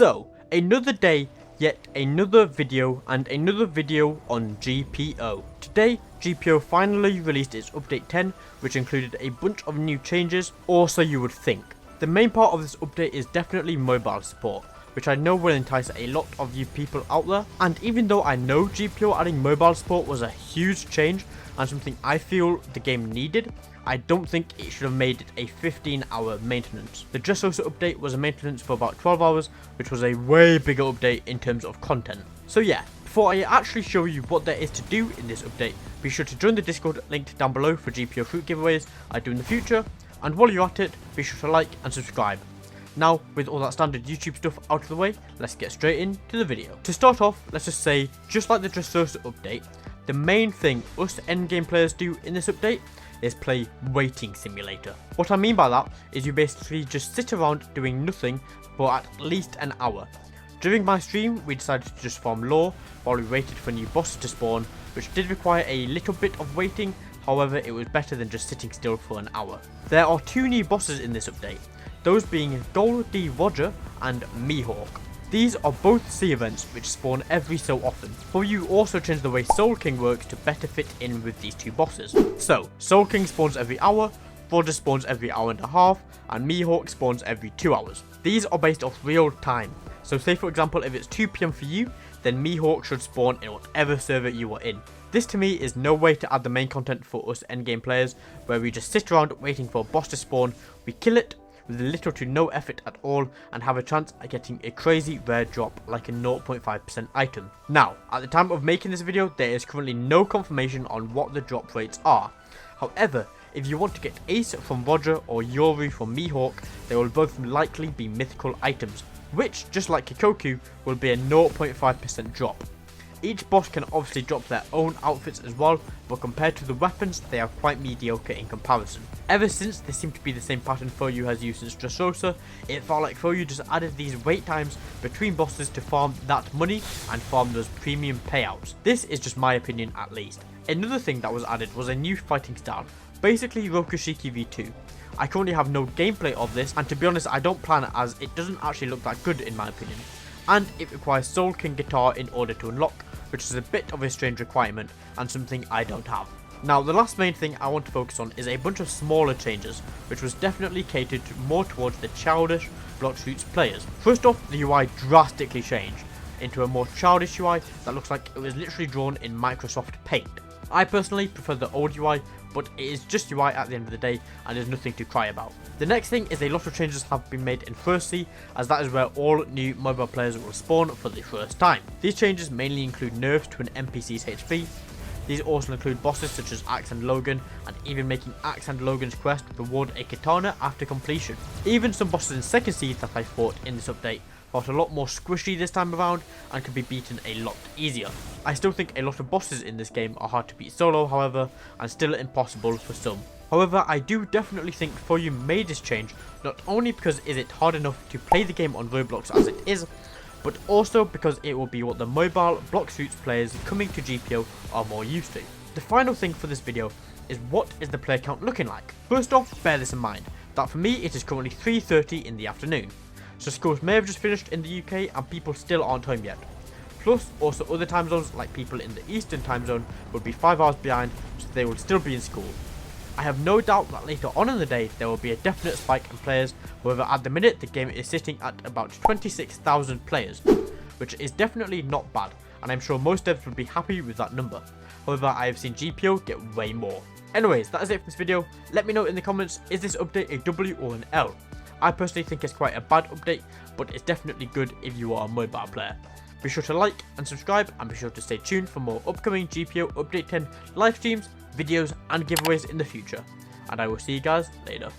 So, another day, yet another video, and another video on GPO. Today, GPO finally released its update 10, which included a bunch of new changes, or so you would think. The main part of this update is definitely mobile support, which I know will entice a lot of you people out there. And even though I know GPO adding mobile support was a huge change and something I feel the game needed, I don't think it should have made it a 15-hour maintenance. The Dressrosa update was a maintenance for about 12 hours, which was a way bigger update in terms of content. So yeah, before I actually show you what there is to do in this update, be sure to join the Discord linked down below for GPO fruit giveaways I do in the future, and while you're at it, be sure to like and subscribe. Now, with all that standard YouTube stuff out of the way, let's get straight into the video. To start off, let's just say, just like the Dressrosa update, the main thing us endgame players do in this update is play Waiting Simulator. What I mean by that is you basically just sit around doing nothing for at least an hour. During my stream, we decided to just farm lore while we waited for new bosses to spawn, which did require a little bit of waiting, however it was better than just sitting still for an hour. There are two new bosses in this update, those being Gold D Roger and Mihawk. These are both sea events which spawn every so often, but you also change the way Soul King works to better fit in with these two bosses. So, Soul King spawns every hour, Roger spawns every hour and a half, and Mihawk spawns every 2 hours. These are based off real time, so say for example if it's 2 PM for you, then Mihawk should spawn in whatever server you are in. This to me is no way to add the main content for us endgame players, where we just sit around waiting for a boss to spawn, we kill it, with little to no effort at all, and have a chance at getting a crazy rare drop like a 0.5% item. Now, at the time of making this video, there is currently no confirmation on what the drop rates are. However, if you want to get Ace from Roger or Yori from Mihawk, they will both likely be mythical items, which, just like Kikoku, will be a 0.5% drop. Each boss can obviously drop their own outfits as well, but compared to the weapons, they are quite mediocre in comparison. Ever since they seem to be the same pattern Foyu has used since Dressrosa, it felt like Foyu just added these wait times between bosses to farm that money and farm those premium payouts. This is just my opinion at least. Another thing that was added was a new fighting style, basically Rokushiki V2. I currently have no gameplay of this, and to be honest I don't plan it as it doesn't actually look that good in my opinion. And it requires Soul King guitar in order to unlock, which is a bit of a strange requirement and something I don't have. Now the last main thing I want to focus on is a bunch of smaller changes, which was definitely catered more towards the childish Blox Fruits players. First off, the UI drastically changed into a more childish UI that looks like it was literally drawn in Microsoft Paint. I personally prefer the old UI, but it is just UI at the end of the day and there's nothing to cry about. The next thing is a lot of changes have been made in First Sea, as that is where all new mobile players will spawn for the first time. These changes mainly include nerfs to an NPC's HP. These also include bosses such as Axe and Logan, and even making Axe and Logan's quest reward a katana after completion. Even some bosses in Second Sea that I fought in this update felt a lot more squishy this time around and could be beaten a lot easier. I still think a lot of bosses in this game are hard to beat solo however, and still impossible for some. However, I do definitely think Foyu made this change not only because is it hard enough to play the game on Roblox as it is, but also because it will be what the mobile Blox Fruits players coming to GPO are more used to. The final thing for this video is what is the player count looking like. First off, bear this in mind, that for me it is currently 3:30 in the afternoon. So schools may have just finished in the UK and people still aren't home yet. Plus, also other time zones like people in the Eastern time zone would be 5 hours behind, so they will still be in school. I have no doubt that later on in the day there will be a definite spike in players, however at the minute the game is sitting at about 26,000 players, which is definitely not bad, and I'm sure most devs would be happy with that number. However, I have seen GPO get way more. Anyways, that is it for this video. Let me know in the comments, is this update a W or an L? I personally think it's quite a bad update, but it's definitely good if you are a mobile player. Be sure to like and subscribe, and be sure to stay tuned for more upcoming GPO Update 10 live streams, videos and giveaways in the future. And I will see you guys later.